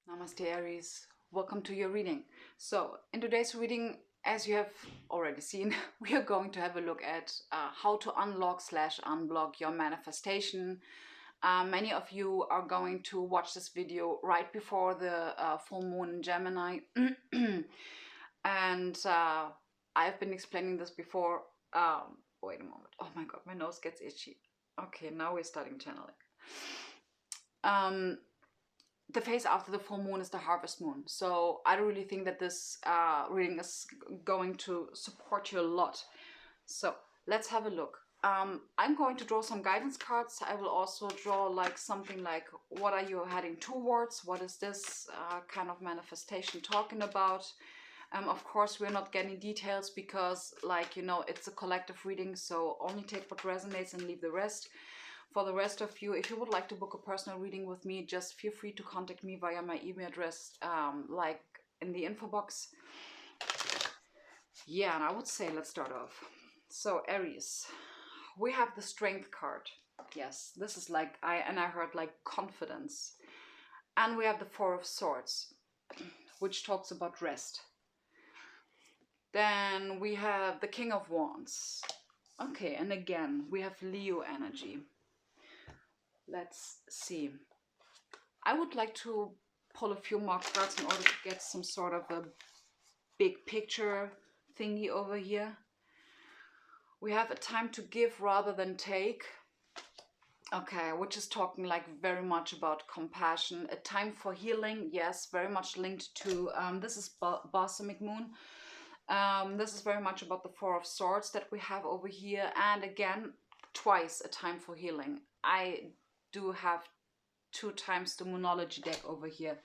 Namaste Aries, welcome to your reading. So in today's reading, as you have already seen, we are going to have a look at how to unlock/unblock your manifestation. Many of you are going to watch this video right before the full moon in Gemini. And I've been explaining this before. Wait a moment. Oh my god, my nose gets itchy. Okay, now we're starting channeling. The phase after the full moon is the harvest moon. So I don't really think that this reading is going to support you a lot. So let's have a look. I'm going to draw some guidance cards. I will also draw like something like, what are you heading towards? What is this kind of manifestation talking about? Of course, we're not getting details because, like, you know, it's a collective reading. So only take what resonates and leave the rest. For the rest of you, if you would like to book a personal reading with me, just feel free to contact me via my email address, like in the info box. Yeah, and I would say let's start off. So Aries, we have the Strength card. Yes, this is like, I heard like confidence. And we have the Four of Swords, which talks about rest. Then we have the King of Wands. Okay, and again, we have Leo energy. Let's see. I would like to pull a few more cards in order to get some sort of a big picture thingy over here. We have a time to give rather than take. Okay, which is talking like very much about compassion. A time for healing, yes, very much linked to, this is Balsamic Moon. This is very much about the Four of Swords that we have over here. And again, twice a time for healing. I do have 2 times the Moonology deck over here.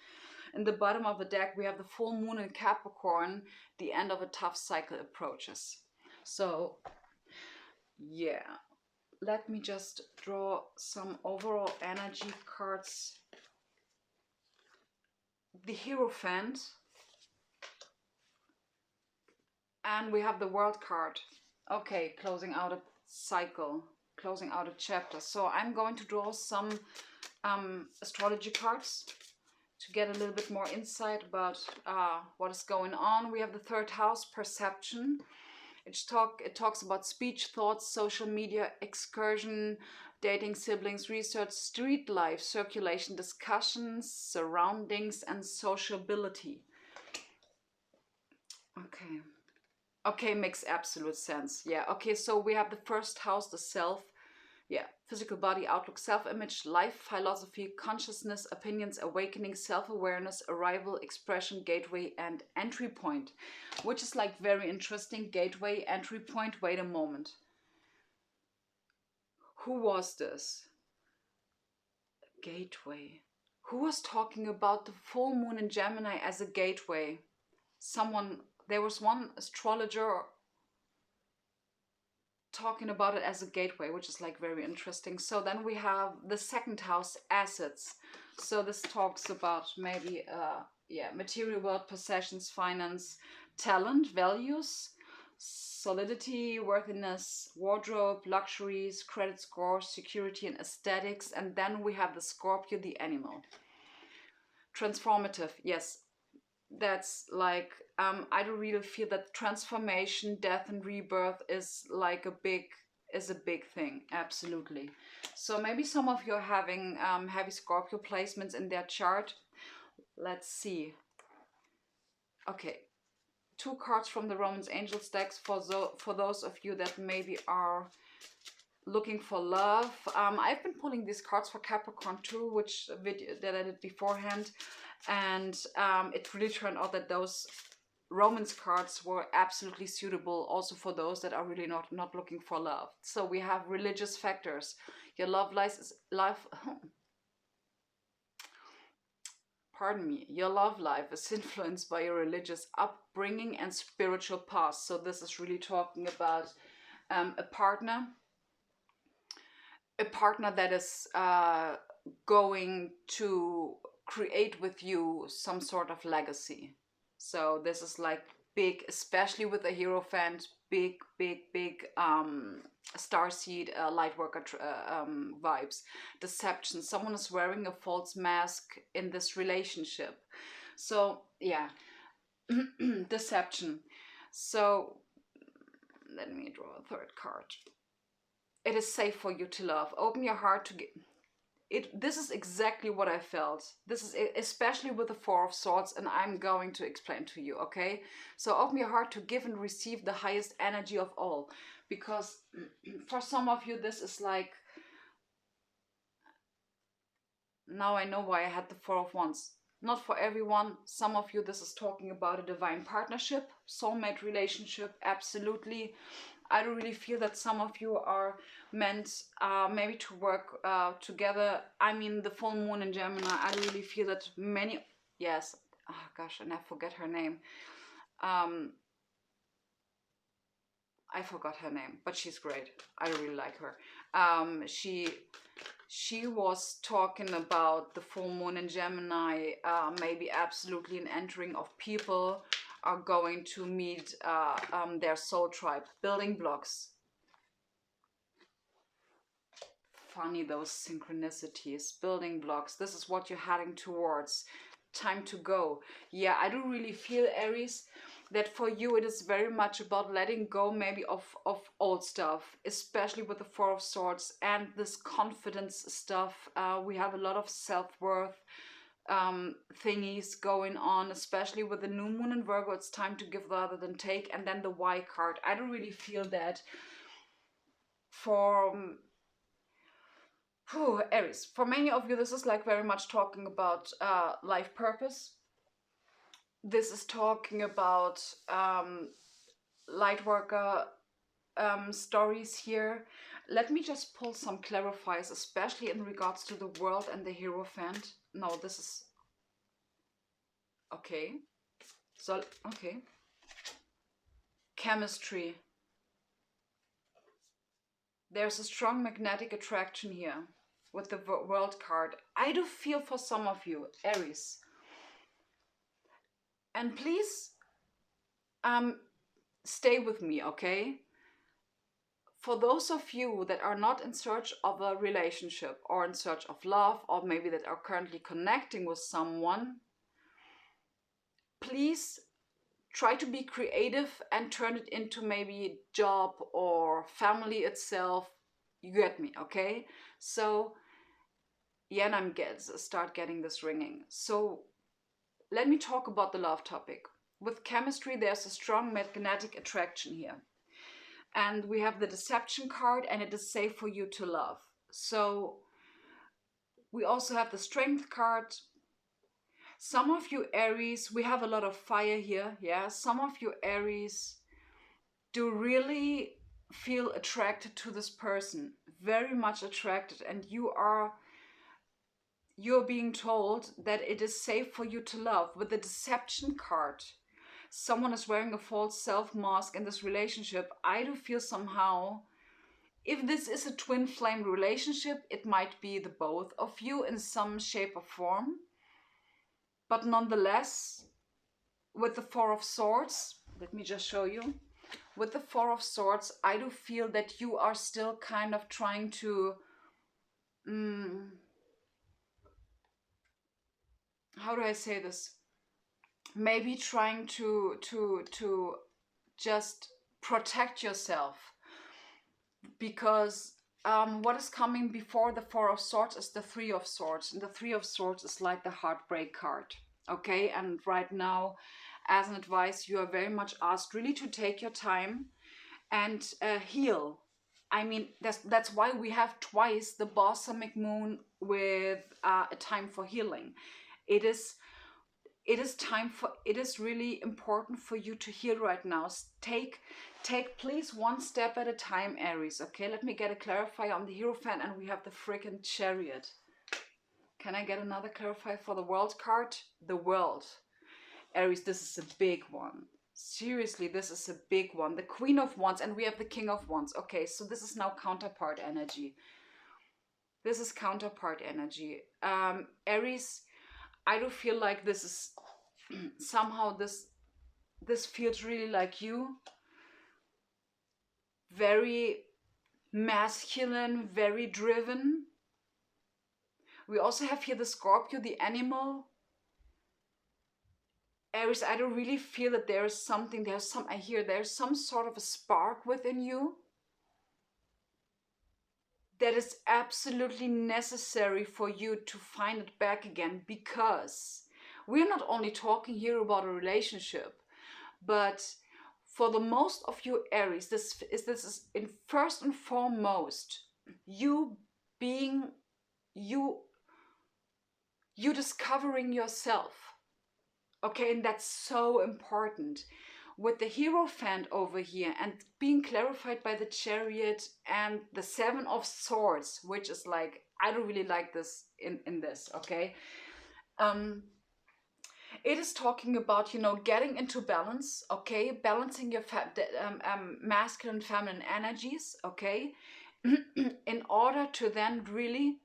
In the bottom of the deck, we have the full moon in Capricorn. The end of a tough cycle approaches. So, yeah. Let me just draw some overall energy cards. The Hierophant. And we have the World card. Okay, closing out a cycle. Closing out a chapter. So I'm going to draw some astrology cards to get a little bit more insight about what is going on. We have the 3rd house, perception. It talks about speech, thoughts, social media, excursion, dating, siblings, research, street life, circulation, discussions, surroundings, and sociability. Okay. Okay, makes absolute sense. Yeah, okay, so we have the 1st house, the self. Yeah, physical body, outlook, self-image, life, philosophy, consciousness, opinions, awakening, self-awareness, arrival, expression, gateway, and entry point. Which is like very interesting. Gateway, entry point. Wait a moment. Who was this? Gateway. Who was talking about the full moon in Gemini as a gateway? Someone, there was one astrologer talking about it as a gateway, which is like very interesting. So then we have the 2nd house, assets. So this talks about maybe material world, possessions, finance, talent, values, solidity, worthiness, wardrobe, luxuries, credit score, security, and aesthetics. And then we have the Scorpio, the animal. Transformative, yes. That's like, I don't really feel that transformation, death, and rebirth is like a big thing. Absolutely. So maybe some of you are having heavy Scorpio placements in their chart. Let's see. Okay, 2 cards from the Romance Angels decks for those of you that maybe are looking for love. I've been pulling these cards for Capricorn too, which video that I did beforehand. And it really turned out that those romance cards were absolutely suitable also for those that are really not looking for love. So we have religious factors. Your love life is your love life is influenced by your religious upbringing and spiritual past. So this is really talking about a partner that is going to create with you some sort of legacy. So this is like big, especially with the Hierophant, big, big, big starseed light worker vibes. Deception. Someone is wearing a false mask in this relationship. So, yeah, deception. So, let me draw a third card. It is safe for you to love. Open your heart to get it. This is exactly what I felt. This is especially with the Four of Swords, and I'm going to explain to you, okay? So open your heart to give and receive the highest energy of all, because for some of you this is like, now I know why I had the Four of Wands. Not for everyone. Some of you this is talking about a divine partnership, soulmate relationship, absolutely. I don't really feel that some of you are meant maybe to work together. I mean, the full moon in Gemini, I don't really feel that many, yes, oh gosh, and I forget her name. Um, I forgot her name, but she's great. I really like her. She was talking about the full moon in Gemini, maybe absolutely an entering of people are going to meet their soul tribe, building blocks. Funny, those synchronicities, building blocks. This is what you're heading towards. Time to go. Yeah, I do really feel, Aries, that for you it is very much about letting go maybe of old stuff, especially with the Four of Swords and this confidence stuff. We have a lot of self-worth thingies going on, especially with the new moon in Virgo. It's time to give rather than take. And then the Y card. I don't really feel that for Aries, for many of you, this is like very much talking about life purpose. This is talking about light worker stories here. Let me just pull some clarifiers, especially in regards to the world and the Hierophant. No, this is okay. So, okay. Chemistry. There's a strong magnetic attraction here with the world card. I do feel for some of you, Aries. And please stay with me, okay? For those of you that are not in search of a relationship or in search of love, or maybe that are currently connecting with someone, please try to be creative and turn it into maybe job or family itself. You get me, okay? So, yeah, and start getting this ringing. So, let me talk about the love topic. With chemistry, there's a strong magnetic attraction here. And we have the deception card, and it is safe for you to love. So we also have the strength card. Some of you Aries, we have a lot of fire here. Yeah, some of you Aries do really feel attracted to this person, very much attracted, and you're being told that it is safe for you to love. With the deception card, someone is wearing a false self mask in this relationship. I do feel somehow, if this is a twin flame relationship, it might be the both of you in some shape or form. But nonetheless, with the Four of Swords, let me just show you. With the Four of Swords, I do feel that you are still kind of trying to, how do I say this? Maybe trying to just protect yourself, because what is coming before the Four of Swords is the Three of Swords, and the Three of Swords is like the heartbreak card, okay? And right now, as an advice, you are very much asked really to take your time and heal. I mean, that's why we have twice the balsamic moon with a time for healing. It is really important for you to heal right now. Take please one step at a time, Aries, okay? Let me get a clarifier on the Hierophant, and we have the freaking Chariot. Can I get another clarifier for the World card? The World. Aries, this is a big one. Seriously, this is a big one. The Queen of Wands, and we have the King of Wands. Okay, so this is now counterpart energy. This is counterpart energy. Aries, I do feel like this is somehow this this feels really like you. Very masculine, very driven. We also have here the Scorpio, the animal. Aries, I don't really feel that there is something, I hear there's some sort of a spark within you that is absolutely necessary for you to find it back again, because we're not only talking here about a relationship, but for the most of you Aries, this is in first and foremost you being you discovering yourself. Okay, and that's so important. With the Hierophant over here and being clarified by the Chariot and the Seven of Swords, which is like, I don't really like this in this, okay? It is talking about, you know, getting into balance, okay? Balancing your masculine, feminine energies, okay? In order to then really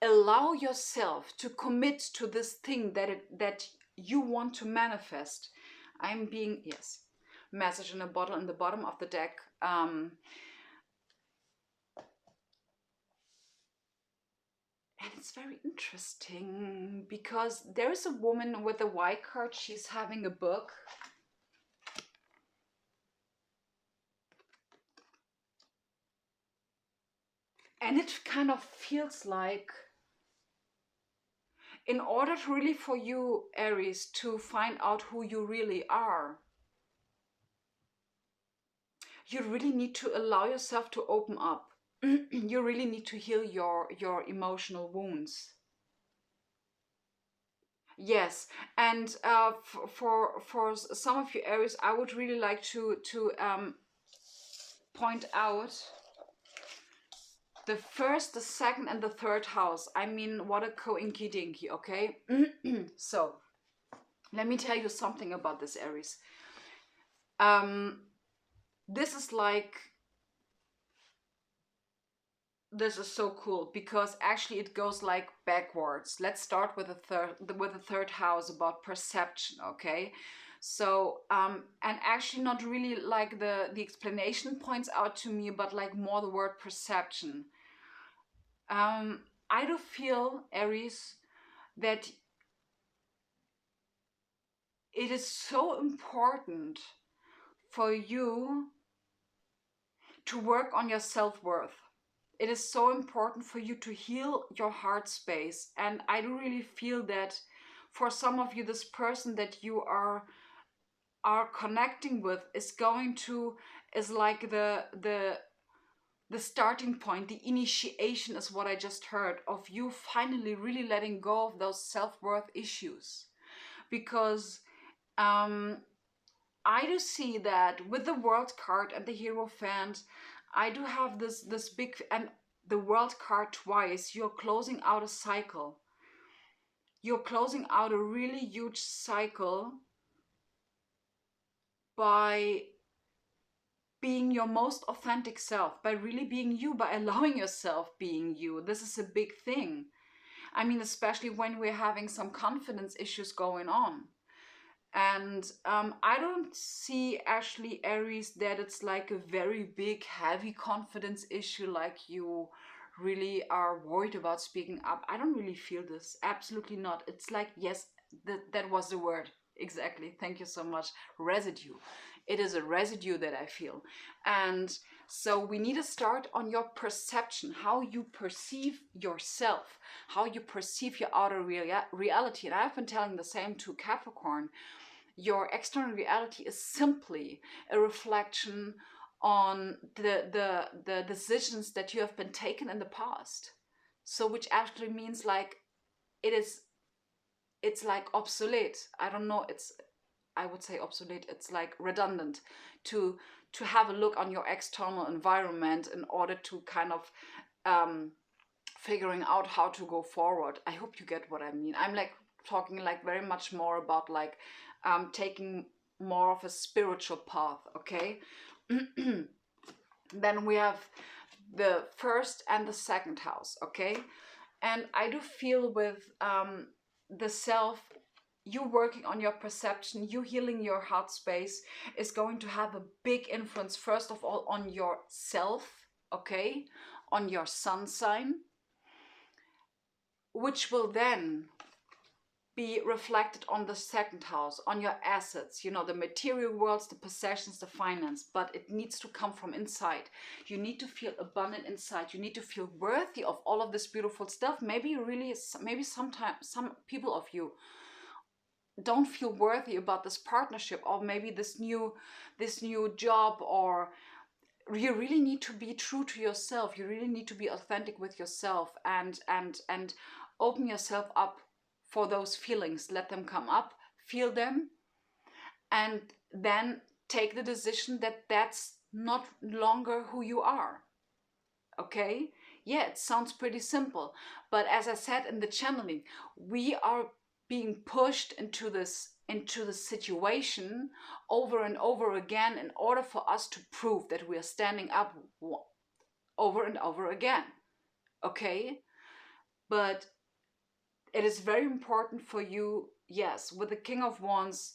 allow yourself to commit to this thing that you want to manifest. I'm being, yes, message in a bottle in the bottom of the deck. And it's very interesting because there is a woman with a white card. She's having a book. And it kind of feels like, in order to really for you, Aries, to find out who you really are, you really need to allow yourself to open up. You really need to heal your emotional wounds. Yes, and for some of you Aries, I would really like to point out the first, the second, and the third house. I mean, what a coinky dinky, okay? So, let me tell you something about this Aries. This is like, this is so cool because actually it goes like backwards. Let's start with the third house about perception, okay? So and actually not really like the explanation points out to me, but like more the word perception. I do feel, Aries, that it is so important for you to work on your self-worth. It is so important for you to heal your heart space. And I do really feel that for some of you, this person that you are connecting with is like the starting point, the initiation is what I just heard of you finally really letting go of those self-worth issues. Because I do see that with the World card and the Hierophant, I do have this big, and the World card twice, you're closing out a cycle. You're closing out a really huge cycle by being your most authentic self, by really being you, by allowing yourself being you. This is a big thing. I mean, especially when we're having some confidence issues going on. And I don't see actually Aries that it's like a very big heavy confidence issue, like you really are worried about speaking up. I don't really feel this, absolutely not. It's like, yes, that was the word exactly, thank you so much. Residue. It is a residue that I feel. And so we need to start on your perception, how you perceive yourself, how you perceive your outer reality. And I've been telling the same to Capricorn. Your external reality is simply a reflection on the decisions that you have been taken in the past. So which actually means like it's like obsolete. I don't know, I would say obsolete. It's like redundant to have a look on your external environment in order to kind of figuring out how to go forward. I hope you get what I mean. I'm like talking like very much more about like taking more of a spiritual path, okay? Then we have the first and the second house, okay? And I do feel with the self, you working on your perception, you healing your heart space is going to have a big influence, first of all, on yourself, okay, on your sun sign, which will then be reflected on the second house, on your assets, you know, the material worlds, the possessions, the finance, but it needs to come from inside. You need to feel abundant inside. You need to feel worthy of all of this beautiful stuff. Maybe really, maybe sometimes some people of you don't feel worthy about this partnership, or maybe this new job, or you really need to be true to yourself. You really need to be authentic with yourself, and open yourself up for those feelings. Let them come up, feel them, and then take the decision that that's not longer who you are. Okay? Yeah, it sounds pretty simple, but as I said in the channeling, we are being pushed into the situation over and over again in order for us to prove that we are standing up over and over again. Okay? But it is very important for you, yes, with the King of Wands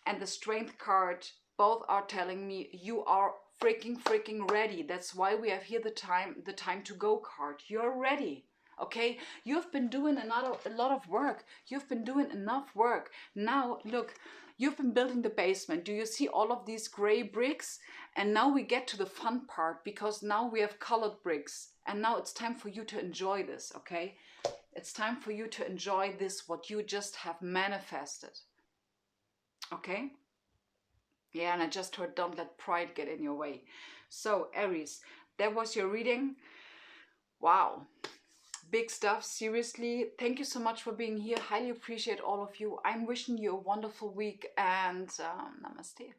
and the Strength card, both are telling me you are freaking ready. That's why we have here the time to go card. You're ready. Okay, you've been doing a lot of work. You've been doing enough work. Now, look, you've been building the basement. Do you see all of these gray bricks? And now we get to the fun part, because now we have colored bricks. And now it's time for you to enjoy this, okay? It's time for you to enjoy this, what you just have manifested. Okay? Yeah, and I just heard, don't let pride get in your way. So, Aries, that was your reading. Wow. Big stuff, seriously. Thank you so much for being here. Highly appreciate all of you. I'm wishing you a wonderful week, and namaste.